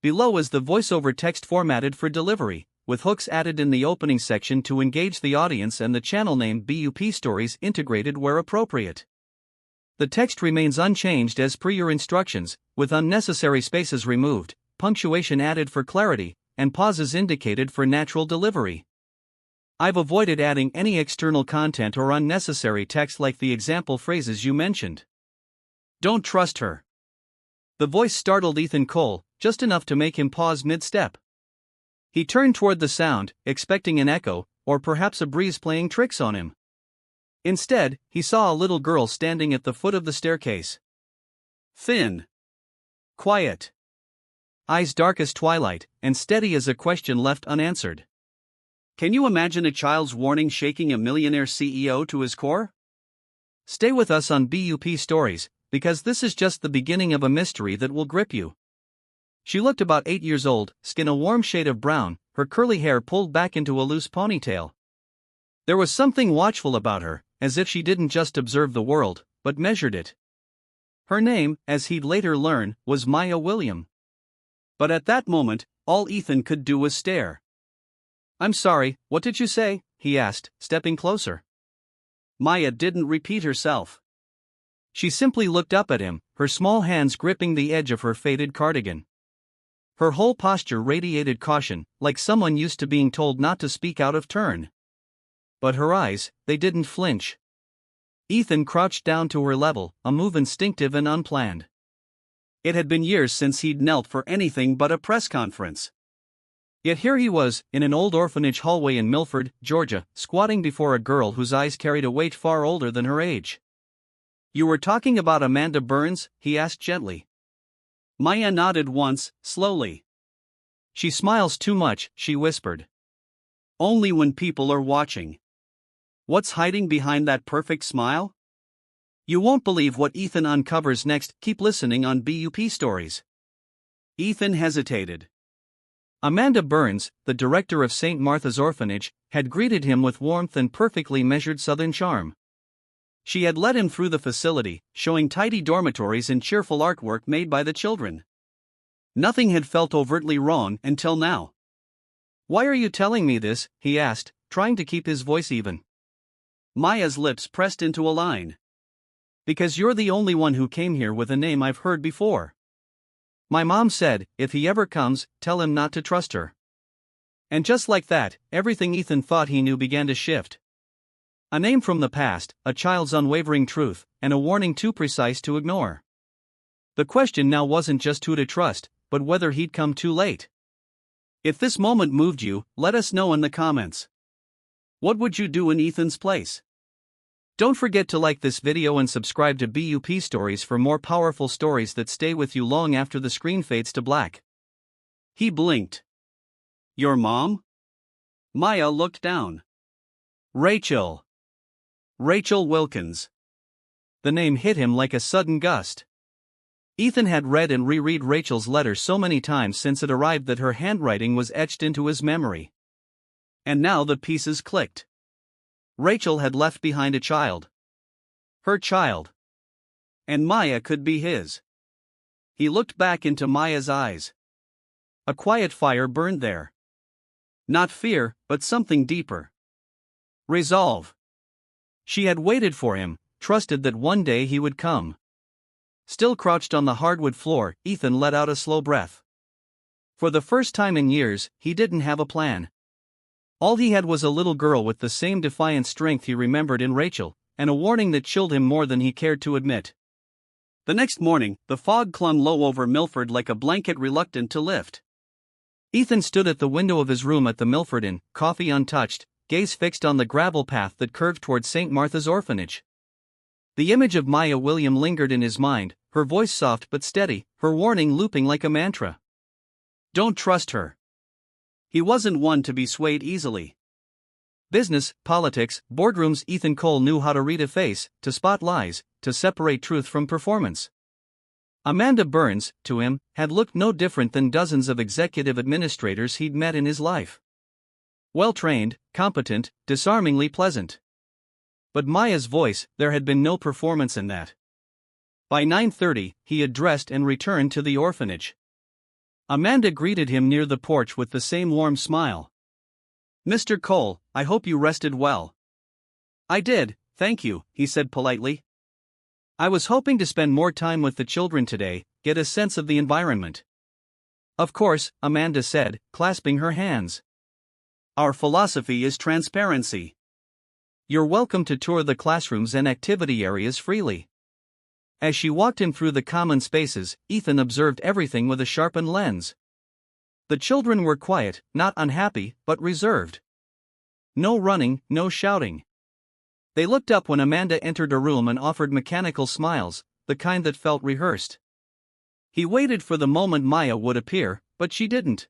Below is the voiceover text formatted for delivery, with hooks added in the opening section to engage the audience and the channel name BUP Stories integrated where appropriate. The text remains unchanged as per your instructions, with unnecessary spaces removed, punctuation added for clarity, and pauses indicated for natural delivery. I've avoided adding any external content or unnecessary text like the example phrases you mentioned. Don't trust her. The voice startled Ethan Cole, just enough to make him pause mid-step. He turned toward the sound, expecting an echo, or perhaps a breeze playing tricks on him. Instead, he saw a little girl standing at the foot of the staircase. Thin. Quiet. Eyes dark as twilight, and steady as a question left unanswered. Can you imagine a child's warning shaking a millionaire CEO to his core? Stay with us on BUP Stories, because this is just the beginning of a mystery that will grip you. She looked about 8 years old, skin a warm shade of brown, her curly hair pulled back into a loose ponytail. There was something watchful about her, as if she didn't just observe the world, but measured it. Her name, as he'd later learn, was Maya William. But at that moment, all Ethan could do was stare. "I'm sorry, what did you say?" he asked, stepping closer. Maya didn't repeat herself. She simply looked up at him, her small hands gripping the edge of her faded cardigan. Her whole posture radiated caution, like someone used to being told not to speak out of turn. But her eyes, they didn't flinch. Ethan crouched down to her level, a move instinctive and unplanned. It had been years since he'd knelt for anything but a press conference. Yet here he was, in an old orphanage hallway in Milford, Georgia, squatting before a girl whose eyes carried a weight far older than her age. "You were talking about Amanda Burns?" he asked gently. Maya nodded once, slowly. "She smiles too much," she whispered. "Only when people are watching." What's hiding behind that perfect smile? You won't believe what Ethan uncovers next. Keep listening on BUP Stories. Ethan hesitated. Amanda Burns, the director of St. Martha's Orphanage, had greeted him with warmth and perfectly measured Southern charm. She had led him through the facility, showing tidy dormitories and cheerful artwork made by the children. Nothing had felt overtly wrong until now. "Why are you telling me this?" he asked, trying to keep his voice even. Maya's lips pressed into a line. "Because you're the only one who came here with a name I've heard before. My mom said, if he ever comes, tell him not to trust her." And just like that, everything Ethan thought he knew began to shift. A name from the past, a child's unwavering truth, and a warning too precise to ignore. The question now wasn't just who to trust, but whether he'd come too late. If this moment moved you, let us know in the comments. What would you do in Ethan's place? Don't forget to like this video and subscribe to BUP Stories for more powerful stories that stay with you long after the screen fades to black. He blinked. "Your mom?" Maya looked down. "Rachel. Rachel Wilkins." The name hit him like a sudden gust. Ethan had read and reread Rachel's letter so many times since it arrived that her handwriting was etched into his memory. And now the pieces clicked. Rachel had left behind a child. Her child. And Maya could be his. He looked back into Maya's eyes. A quiet fire burned there. Not fear, but something deeper. Resolve. She had waited for him, trusted that one day he would come. Still crouched on the hardwood floor, Ethan let out a slow breath. For the first time in years, he didn't have a plan. All he had was a little girl with the same defiant strength he remembered in Rachel, and a warning that chilled him more than he cared to admit. The next morning, the fog clung low over Milford like a blanket reluctant to lift. Ethan stood at the window of his room at the Milford Inn, coffee untouched, gaze fixed on the gravel path that curved toward St. Martha's Orphanage. The image of Maya William lingered in his mind, her voice soft but steady, her warning looping like a mantra. Don't trust her. He wasn't one to be swayed easily. Business, politics, boardrooms. Ethan Cole knew how to read a face, to spot lies, to separate truth from performance. Amanda Burns, to him, had looked no different than dozens of executive administrators he'd met in his life. Well-trained, competent, disarmingly pleasant. But Maya's voice, there had been no performance in that. By 9:30, he had dressed and returned to the orphanage. Amanda greeted him near the porch with the same warm smile. "Mr. Cole, I hope you rested well." "I did, thank you," he said politely. "I was hoping to spend more time with the children today, get a sense of the environment." "Of course," Amanda said, clasping her hands. "Our philosophy is transparency. You're welcome to tour the classrooms and activity areas freely." As she walked him through the common spaces, Ethan observed everything with a sharpened lens. The children were quiet, not unhappy, but reserved. No running, no shouting. They looked up when Amanda entered a room and offered mechanical smiles, the kind that felt rehearsed. He waited for the moment Maya would appear, but she didn't.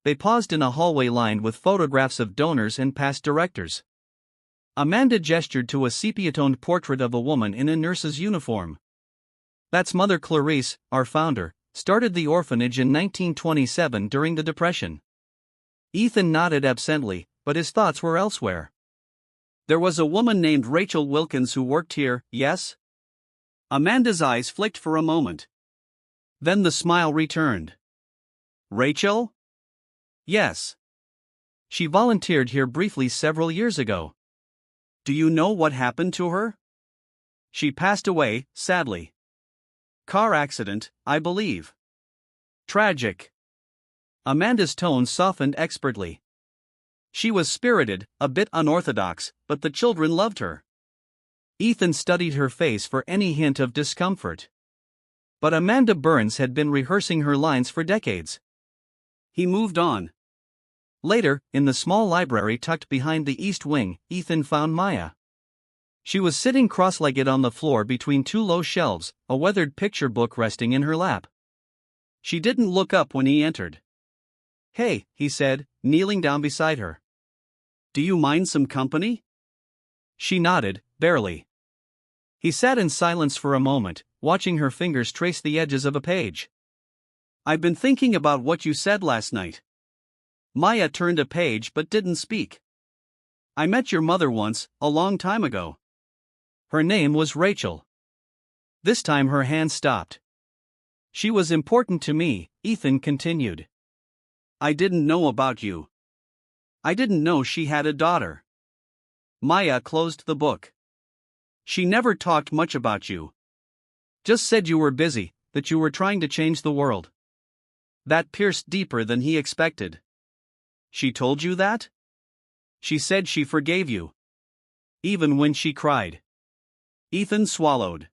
They paused in a hallway lined with photographs of donors and past directors. Amanda gestured to a sepia-toned portrait of a woman in a nurse's uniform. "That's Mother Clarice, our founder, started the orphanage in 1927 during the Depression." Ethan nodded absently, but his thoughts were elsewhere. "There was a woman named Rachel Wilkins who worked here, yes?" Amanda's eyes flicked for a moment. Then the smile returned. "Rachel?" "Yes. She volunteered here briefly several years ago." "Do you know what happened to her?" "She passed away, sadly. Car accident, I believe." "Tragic." Amanda's tone softened expertly. "She was spirited, a bit unorthodox, but the children loved her." Ethan studied her face for any hint of discomfort. But Amanda Burns had been rehearsing her lines for decades. He moved on. Later, in the small library tucked behind the east wing, Ethan found Maya. She was sitting cross-legged on the floor between two low shelves, a weathered picture book resting in her lap. She didn't look up when he entered. "Hey," he said, kneeling down beside her. "Do you mind some company?" She nodded, barely. He sat in silence for a moment, watching her fingers trace the edges of a page. "I've been thinking about what you said last night." Maya turned a page but didn't speak. "I met your mother once, a long time ago." Her name was Rachel. This time her hand stopped. "She was important to me," Ethan continued. "I didn't know about you. I didn't know she had a daughter." Maya closed the book. "She never talked much about you. Just said you were busy, that you were trying to change the world." That pierced deeper than he expected. "She told you that?" "She said she forgave you. Even when she cried." Ethan swallowed.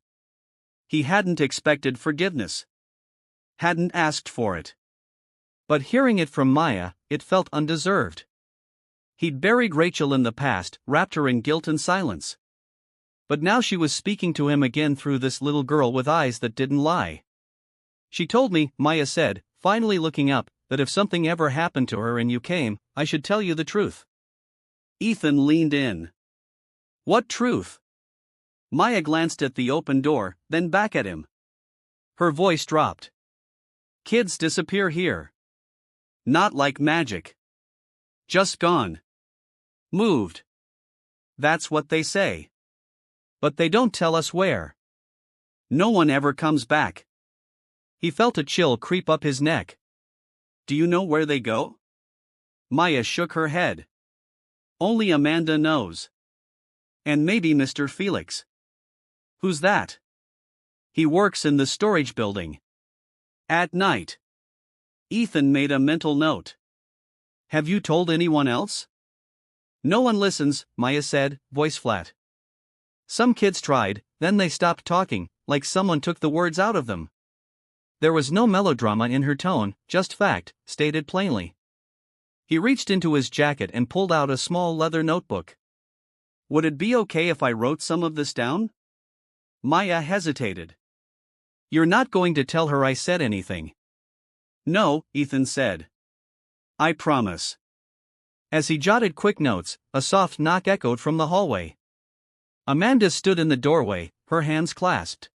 He hadn't expected forgiveness. Hadn't asked for it. But hearing it from Maya, it felt undeserved. He'd buried Rachel in the past, wrapped her in guilt and silence. But now she was speaking to him again through this little girl with eyes that didn't lie. "She told me," Maya said, finally looking up, "that if something ever happened to her and you came, I should tell you the truth." Ethan leaned in. "What truth?" Maya glanced at the open door, then back at him. Her voice dropped. "Kids disappear here. Not like magic. Just gone. Moved. That's what they say. But they don't tell us where. No one ever comes back." He felt a chill creep up his neck. "Do you know where they go?" Maya shook her head. "Only Amanda knows. And maybe Mr. Felix." "Who's that?" "He works in the storage building. At night." Ethan made a mental note. "Have you told anyone else?" "No one listens," Maya said, voice flat. "Some kids tried, then they stopped talking, like someone took the words out of them." There was no melodrama in her tone, just fact, stated plainly. He reached into his jacket and pulled out a small leather notebook. "Would it be okay if I wrote some of this down?" Maya hesitated. "You're not going to tell her I said anything?" "No," Ethan said. "I promise." As he jotted quick notes, a soft knock echoed from the hallway. Amanda stood in the doorway, her hands clasped.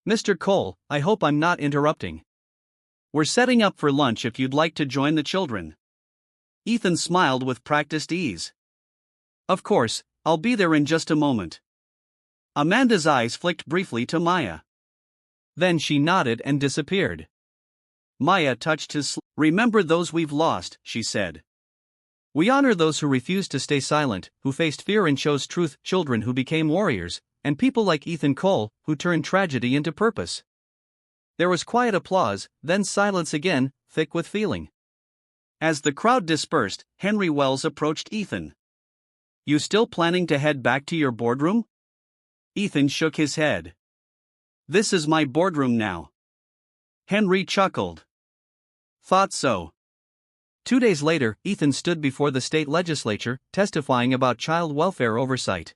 "Mr. Cole, I hope I'm not interrupting. We're setting up for lunch if you'd like to join the children." Ethan smiled with practiced ease. "Of course, I'll be there in just a moment." Amanda's eyes flicked briefly to Maya. Then she nodded and disappeared. Maya touched his sleeve. Remember those we've lost, she said. We honor those who refused to stay silent, who faced fear and chose truth, children who became warriors, and people like Ethan Cole, who turned tragedy into purpose. There was quiet applause, then silence again, thick with feeling. As the crowd dispersed, Henry Wells approached Ethan. You still planning to head back to your boardroom? Ethan shook his head. This is my boardroom now. Henry chuckled. Thought so. 2 days later, Ethan stood before the state legislature, testifying about child welfare oversight.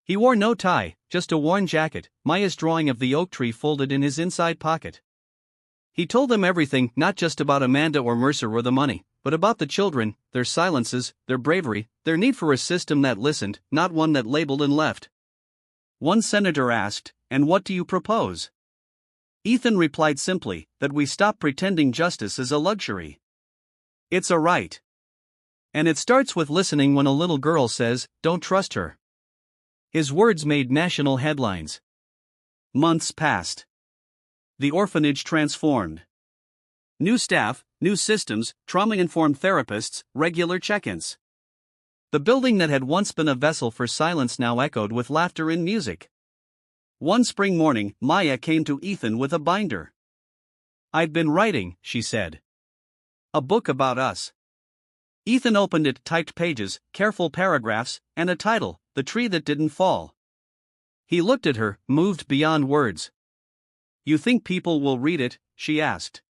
He wore no tie, just a worn jacket, Maya's drawing of the oak tree folded in his inside pocket. He told them everything, not just about Amanda or Mercer or the money, but about the children, their silences, their bravery, their need for a system that listened, not one that labeled and left. One senator asked, "And what do you propose?" Ethan replied simply, that we stop pretending justice is a luxury. It's a right. And it starts with listening when a little girl says, "Don't trust her." His words made national headlines. Months passed. The orphanage transformed. New staff, new systems, trauma-informed therapists, regular check-ins. The building that had once been a vessel for silence now echoed with laughter and music. One spring morning, Maya came to Ethan with a binder. "I've been writing," she said. "A book about us." Ethan opened it, typed pages, careful paragraphs, and a title, The Tree That Didn't Fall. He looked at her, moved beyond words. "You think people will read it?" she asked.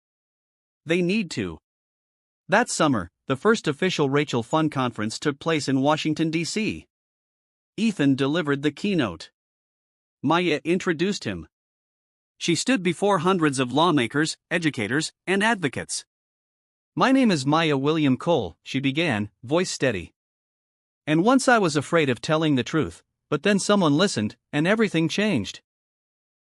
"They need to." That summer, the first official Rachel Fund Conference took place in Washington, D.C. Ethan delivered the keynote. Maya introduced him. She stood before hundreds of lawmakers, educators, and advocates. "My name is Maya William Cole," she began, voice steady. "And once I was afraid of telling the truth, but then someone listened, and everything changed."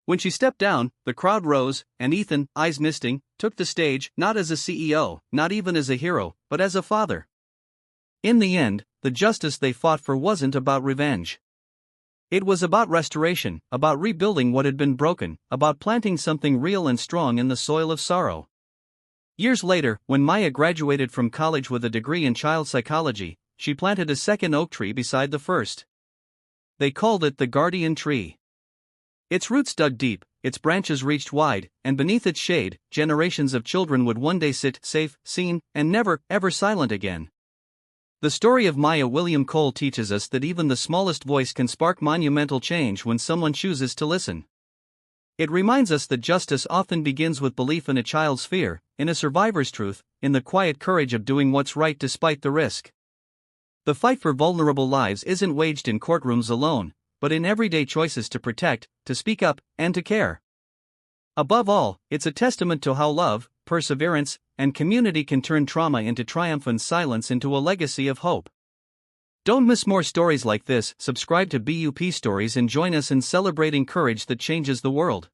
When she stepped down, the crowd rose, and Ethan, eyes misting, took the stage, not as a CEO, not even as a hero, but as a father. In the end, the justice they fought for wasn't about revenge. It was about restoration, about rebuilding what had been broken, about planting something real and strong in the soil of sorrow. Years later, when Maya graduated from college with a degree in child psychology, she planted a second oak tree beside the first. They called it the guardian tree. Its roots dug deep, its branches reached wide, and beneath its shade, generations of children would one day sit, safe, seen, and never, ever silent again. The story of Maya William Cole teaches us that even the smallest voice can spark monumental change when someone chooses to listen. It reminds us that justice often begins with belief in a child's fear, in a survivor's truth, in the quiet courage of doing what's right despite the risk. The fight for vulnerable lives isn't waged in courtrooms alone, but in everyday choices to protect, to speak up, and to care. Above all, it's a testament to how love, perseverance, and community can turn trauma into triumph and silence into a legacy of hope. Don't miss more stories like this. Subscribe to BUP Stories and join us in celebrating courage that changes the world.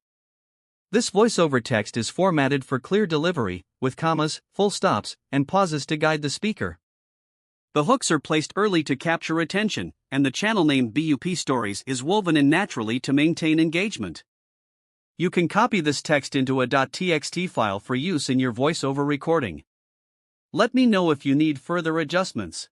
This voiceover text is formatted for clear delivery, with commas, full stops, and pauses to guide the speaker. The hooks are placed early to capture attention, and the channel name BUP Stories is woven in naturally to maintain engagement. You can copy this text into a .txt file for use in your voiceover recording. Let me know if you need further adjustments.